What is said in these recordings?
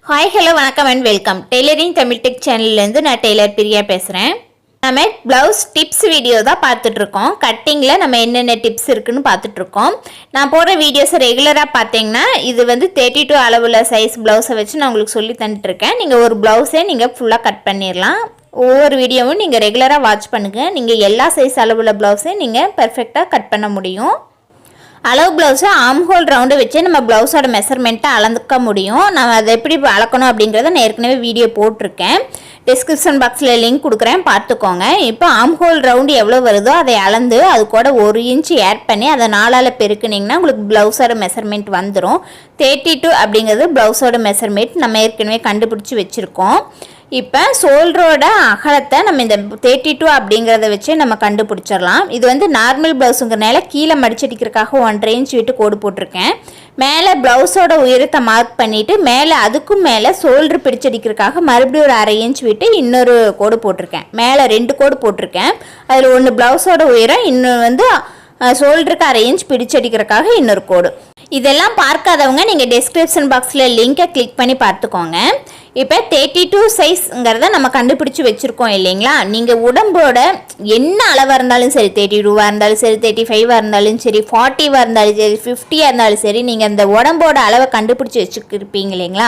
Hi, hello, vanakkam and welcome. Tailoring Tamil Tech channel lendu na Tailor Priya பேசுறேன். நம்ம blouse tips video தான் பார்த்துட்டு இருக்கோம். கட்டிங்ல நம்ம என்னென்ன டிப்ஸ் இருக்குன்னு பார்த்துட்டு இருக்கோம். நான் போற வீடியோஸ் ரெகுலரா பாத்தீங்கன்னா இது வந்து 32 அளவுல சைஸ் blouse வச்சு நான் உங்களுக்கு சொல்லி தந்துட்டு இருக்கேன். நீங்க ஒரு blouse நீங்க ஃபுல்லா கட் பண்ணிரலாம். ஒவ்வொரு வீடியோவும் நீங்க ரெகுலரா வாட்ச் பண்ணுங்க. நீங்க எல்லா சைஸ் அளவுல blouse நீங்க பெர்ஃபெக்ட்டா கட் பண்ண முடியும். அளவு blouse armhole round வச்சு நம்ம blouse-ஓட மெஷர்மென்ட்டை அளந்துக்க முடியும். நான் அதை எப்படி அளக்கணும் அப்படிங்கறத நான் ஏற்கனவே வீடியோ போட்டுருக்கேன். டிஸ்கிரிப்ஷன் பாக்ஸ்ல லிங்க் கொடுக்குறேன் பார்த்துக்கோங்க. இப்போ armhole round எவ்வளவு வருதோ அதை அளந்து அது கூட 1 இன்ச் ஆட் பண்ணி அதை 4ஆல பெருக்குனீங்கன்னா உங்களுக்கு blouse-ஓட மெஷர்மென்ட் வந்துரும். 32 அப்படிங்கிறது blouse-ஓட மெஷர்மென்ட் நம்ம ஏற்கனவே கண்டுபிடிச்சு வச்சிருக்கோம். இப்போ ஷோல்டரோட அகலத்தை நம்ம இந்த 32 அப்படிங்கறத வச்சு நம்ம கண்டுபிடிச்சிரலாம். இது வந்து நார்மல் ப்ளவுஸ்ங்கறனால கீழ மடிச்சடிக்கிறதுக்காக 1.5 இன்ச் விட்டு கோடு போட்டுருக்கேன். மேலே ப்ளவுஸோட உயரத்தை மார்க் பண்ணிட்டு மேலே அதுக்கும் மேலே ஷோல்டர் பிடிச்சடிக்கிறதுக்காக மறுபடியும் ஒரு 1/2 இன்ச் விட்டு இன்னொரு கோடு போட்டிருக்கேன். மேலே 2 கோடு போட்டிருக்கேன். அதில் ஒன்று ப்ளவுஸோட உயரம், இன்னொன்று வந்து ஷோல்டருக்கு 1/2 இன்ச் பிடிச்சடிக்கிறதுக்காக இன்னொரு கோடு. இதெல்லாம் பார்க்காதவங்க நீங்கள் டிஸ்கிரிப்ஷன் பாக்ஸில் லிங்கை கிளிக் பண்ணி பார்த்துக்கோங்க. இப்போ 32 சைஸ்ங்கிறத நம்ம கண்டுபிடிச்சி வச்சுருக்கோம் இல்லைங்களா? நீங்கள் உடம்போட என்ன அளவாக இருந்தாலும் சரி, 32வாக இருந்தாலும் சரி, 35ஆக இருந்தாலும் சரி, 40வாக இருந்தாலும் சரி, 50ஆக இருந்தாலும் சரி, நீங்கள் அந்த உடம்போட அளவை கண்டுபிடிச்சி வச்சுருப்பீங்க இல்லைங்களா?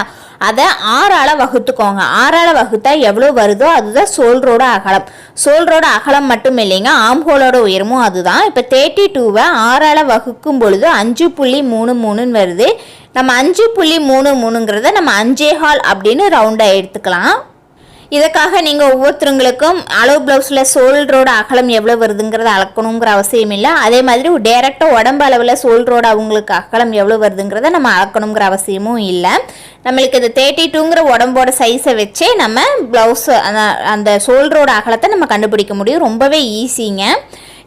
அதை 6ஆல் வகுத்துக்கோங்க. 6ஆல் வகுத்தா எவ்வளோ வருதோ அதுதான் ஷோல்டரோட அகலம். ஷோல்டரோட அகலம் மட்டும் இல்லைங்க, ஆம்ஹோலோட உயரமும் அதுதான். இப்போ 32வை 6ஆல் வகுக்கும் பொழுது 5.33 வருது. நம்ம 5.33ங்கிறத நம்ம 5.25 அப்படின்னு ரவுண்டாக எடுத்துக்கலாம். இதுக்காக நீங்கள் ஒவ்வொருத்தருங்களுக்கும் அளவு ப்ளவுஸில் ஷோல்டரோட அகலம் எவ்வளோ வருதுங்கிறத அளக்கணுங்கிற அவசியம் இல்லை. அதே மாதிரி டேரெக்டாக உடம்பு அளவில் ஷோல்டரோட அவங்களுக்கு அகலம் எவ்வளோ வருதுங்கிறத நம்ம அளக்கணுங்கிற அவசியமும் இல்லை. நம்மளுக்கு இது 32ங்கிற உடம்போட சைஸை வச்சே நம்ம ப்ளவுஸ் அந்த ஷோல்டரோட அகலத்தை நம்ம கண்டுபிடிக்க முடியும். ரொம்பவே ஈஸிங்க.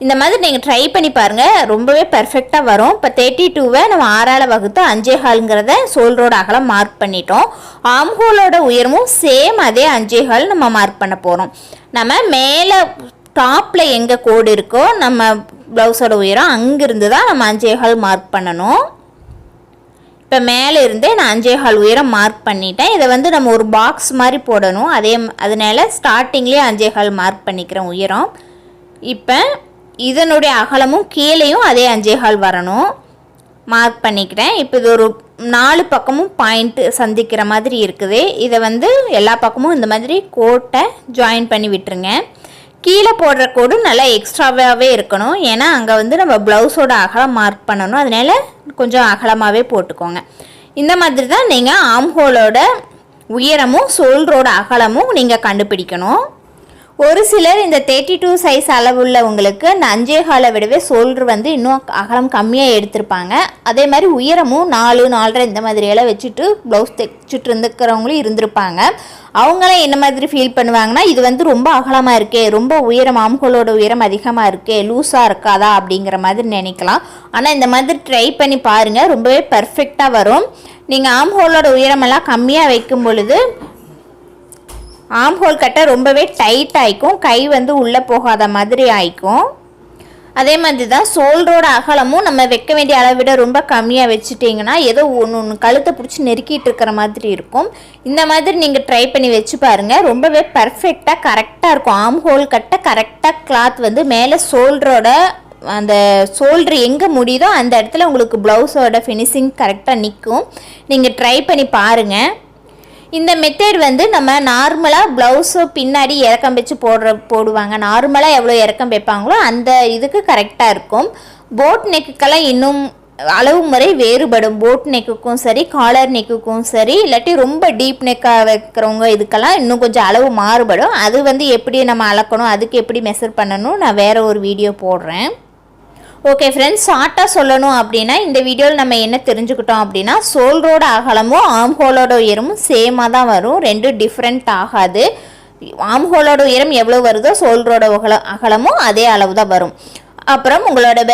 இந்த மாதிரி நீங்கள் ட்ரை பண்ணி பாருங்கள், ரொம்பவே பர்ஃபெக்டாக வரும். இப்போ 32வை நம்ம 6ஆல் வகுத்து 5.25ங்கிறத ஷோல்டரோட அகலம் மார்க் பண்ணிட்டோம். ஆம்ஹோலோட உயரமும் சேம் அதே 5.25 நம்ம மார்க் பண்ண போகிறோம். நம்ம மேலே டாப்பில் எங்கே கோடு இருக்கோ நம்ம ப்ளவுஸோட உயரம் அங்கிருந்து தான் நம்ம 5.25 மார்க் பண்ணணும். இப்போ மேலே இருந்தே நான் 5.25 உயரம் மார்க் பண்ணிட்டேன். இதை வந்து நம்ம ஒரு பாக்ஸ் மாதிரி போடணும். அதனால ஸ்டார்டிங்லேயே 5.25 மார்க் பண்ணிக்கிறேன் உயரம். இப்போ இதனுடைய அகலமும் கீழேயும் அதே 5.25 வரணும், மார்க் பண்ணிக்கிறேன். இப்போ இது ஒரு 4 பக்கமும் பாயிண்ட் சந்திக்கிற மாதிரி இருக்குது. இதை வந்து எல்லா பக்கமும் இந்த மாதிரி கோட்டை ஜாயின் பண்ணி விட்டுருங்க. கீழே போடுற கோடு நல்லா எக்ஸ்ட்ராவாகவே இருக்கணும், ஏன்னா அங்கே வந்து நம்ம ப்ளவுஸோட அகலம் மார்க் பண்ணணும். அதனால கொஞ்சம் அகலமாகவே போட்டுக்கோங்க. இந்த மாதிரி தான் நீங்கள் ஆம்ஹோலோட உயரமும் ஷோல்டரோட அகலமும் நீங்கள் கண்டுபிடிக்கணும். ஒரு சிலர் இந்த 32 சைஸ் அளவுள்ளவங்களுக்கு இந்த 5.25 விடவே ஷோல்டர் வந்து இன்னும் அகலம் கம்மியாக எடுத்திருப்பாங்க. அதே மாதிரி உயரமும் 4, 4.5 இந்த மாதிரியெல்லாம் வச்சுட்டு ப்ளவுஸ் தைச்சிட்டு இருந்துக்கிறவங்களும் இருந்திருப்பாங்க. அவங்களாம் என்ன மாதிரி ஃபீல் பண்ணுவாங்கன்னா, இது வந்து ரொம்ப அகலமாக இருக்கே, ரொம்ப உயரம், ஆம்ஹோலோட உயரம் அதிகமாக இருக்கே, லூஸாக இருக்காதா அப்படிங்கிற மாதிரி நினைக்கலாம். ஆனால் இந்த மாதிரி ட்ரை பண்ணி பாருங்கள், ரொம்பவே பர்ஃபெக்டாக வரும். நீங்கள் ஆம்ஹோலோட உயரமெல்லாம் கம்மியாக வைக்கும் பொழுது ஆம்ஹோல் கட்டை ரொம்பவே டைட் ஆகிக்கும், கை வந்து உள்ளே போகாத மாதிரி ஆகிக்கும். அதே மாதிரி தான் ஷோல்டரோட அகலமும் நம்ம வைக்க வேண்டிய அளவை விட ரொம்ப கம்மியாக வச்சுட்டிங்கன்னா ஏதோ ஒன்று கழுத்தை பிடிச்சி நெருக்கிட்டு இருக்கிற மாதிரி இருக்கும். இந்த மாதிரி நீங்கள் ட்ரை பண்ணி வச்சு பாருங்கள், ரொம்பவே பர்ஃபெக்டாக கரெக்டாக இருக்கும். ஆம்ஹோல் கட்டை கரெக்டாக கிளாத் வந்து மேலே ஷோல்டரோட அந்த ஷோல்டர் எங்கே முடியுதோ அந்த இடத்துல உங்களுக்கு ப்ளவுஸோட ஃபினிஷிங் கரெக்டாக நிற்கும். நீங்கள் ட்ரை பண்ணி பாருங்கள். இந்த மெத்தட் வந்து நம்ம நார்மலாக ப்ளவுஸு பின்னாடி இறக்கம் வச்சு போடுவாங்க. நார்மலாக எவ்வளோ இறக்கம் வைப்பாங்களோ அந்த இதுக்கு கரெக்டாக இருக்கும். போட் நெக்குக்கெல்லாம் இன்னும் அளவு முறை வேறுபடும். போட் நெக்குக்கும் சரி, காலர் நெக்குக்கும் சரி, இல்லாட்டி ரொம்ப டீப் நெக்காக வைக்கிறவங்க இதுக்கெல்லாம் இன்னும் கொஞ்சம் அளவு மாறுபடும். அது வந்து எப்படி நம்ம அளக்கணும், அதுக்கு எப்படி மெஷர் பண்ணணும், நான் வேறு ஒரு வீடியோ போடுறேன். ஓகே ஃப்ரெண்ட்ஸ், ஷார்ட்டாக சொல்லணும் அப்படின்னா இந்த வீடியோவில் நம்ம என்ன தெரிஞ்சுக்கிட்டோம் அப்படின்னா, ஷோல்டரோட அகலமும் ஆம்ஹோலோட உயரமும் சேமாக தான் வரும், ரெண்டும் டிஃப்ரெண்ட் ஆகாது. ஆம்ஹோலோட உயரம் எவ்வளோ வருதோ ஷோல்டரோட அகலமும் அதே அளவு தான் வரும். அப்புறம் உங்களோட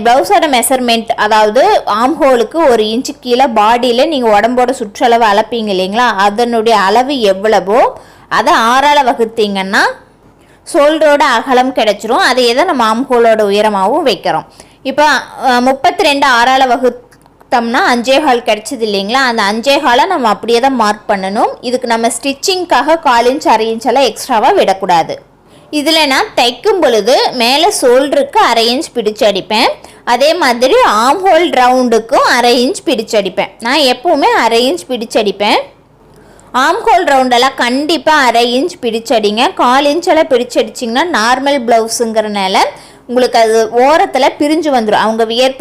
ப்ளவுஸோட மெஷர்மெண்ட், அதாவது ஆம்ஹோலுக்கு 1 இன்ச்சு கீழே பாடியில் நீங்கள் உடம்போட சுற்றளவு அளப்பீங்க இல்லைங்களா, அதனுடைய அளவு எவ்வளவோ அதை 6ஆல் வகுத்தீங்கன்னா ஷோல்டரோட அகலம் கிடைச்சிரும். அதை எதை நம்ம ஆம்ஹோலோட உயரமாகவும் வைக்கிறோம். இப்போ 32 6ஆல் வகுத்த எடுத்தோம்னா 5.25 கிடைச்சது இல்லைங்களா, அந்த 5.25 நம்ம அப்படியே தான் மார்க் பண்ணணும். இதுக்கு நம்ம ஸ்டிச்சிங்காக 1/4 இன்ச் 1/2 இன்ச் எல்லாம் எக்ஸ்ட்ராவாக விடக்கூடாது. இதில் நான் தைக்கும் பொழுது மேலே ஷோல்டருக்கு 1/2 இன்ச் பிடிச்சு அடிப்பேன். அதே மாதிரி ஆர்ம்ஹோல் ரவுண்டுக்கும் 1/2 இன்ச் பிடிச்சு அடிப்பேன். நான் எப்போவுமே 1/2 இன்ச் பிடிச்சு அடிப்பேன். ஆர்ம்ஹோல் ரவுண்டெல்லாம் கண்டிப்பாக 1/2 இன்ச் பிடிச்சடிங்க. 1/4 இன்ச்செல்லாம் பிடிச்சடிச்சிங்கன்னா நார்மல் ப்ளவுஸுங்கிறனால உங்களுக்கு அது ஓரத்தில் பிரிஞ்சு வந்துடும். அவங்க வியர்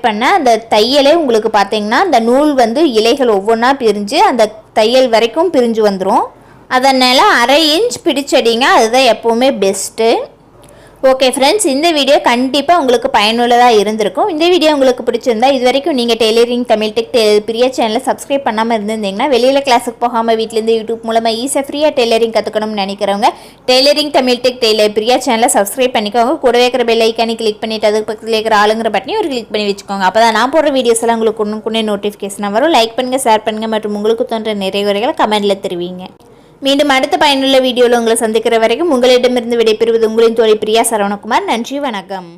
பண்ண அந்த தையலே உங்களுக்கு பார்த்தீங்கன்னா அந்த நூல் வந்து இலைகள் ஒவ்வொன்றா பிரிஞ்சு அந்த தையல் வரைக்கும் பிரிஞ்சு வந்துடும். அதனால் 1/2 இன்ச் பிடிச்சடிங்க, அதுதான் எப்போவுமே பெஸ்ட்டு. ஓகே ஃப்ரெண்ட்ஸ், இந்த வீடியோ கண்டிப்பாக உங்களுக்கு பயனுள்ளதாக இருந்திருக்கும். இந்த வீடியோ உங்களுக்கு பிடிச்சிருந்தா இது வரைக்கும் நீங்கள் டெய்லரிங் தமிழ் டெக் பிரியா சேனலை சப்ஸ்கிரைப் பண்ணாமல் இருந்திருந்தீங்கன்னா வெளியில் கிளாஸுக்கு போகாமல் வீட்டிலேருந்து யூடியூப் மூலமாக ஈஸியாக ஃப்ரீயாக டெய்லரிங் கற்றுக்கணும்னு நினைக்கிறவங்க tailoring Tamil tech tailor Priya சேனலை சப்ஸ்கிரைப் பண்ணிக்கோங்க. கூடவே இருக்கிற பெல் ஐக்கானி கிளிக் பண்ணிவிட்டு அதுக்கு பக்கத்தில் இருக்கிற ஆளுங்கிற பட்டனையும் ஒரு கிளிக் பண்ணி வச்சுக்கோங்க. அப்போ தான் நான் போடுற வீடியோஸ் எல்லாம் உங்களுக்கு ஒன்றுக்குன்னே நோட்டிஃபிகேஷன் வரும். லைக் பண்ணுங்கள், ஷேர் பண்ணுங்கள் மற்றும் உங்களுக்கு தோன்ற நிறைகுறைகளை கமெண்ட்டில் தெரிவிங்க. மீண்டும் அடுத்த பயனுள்ள வீடியோவில் உங்களை சந்திக்கிற வரைக்கும் உங்களிடமிருந்து விடைபெறுவது உங்களின் தோழி பிரியா சரவணகுமார். நன்றி, வணக்கம்.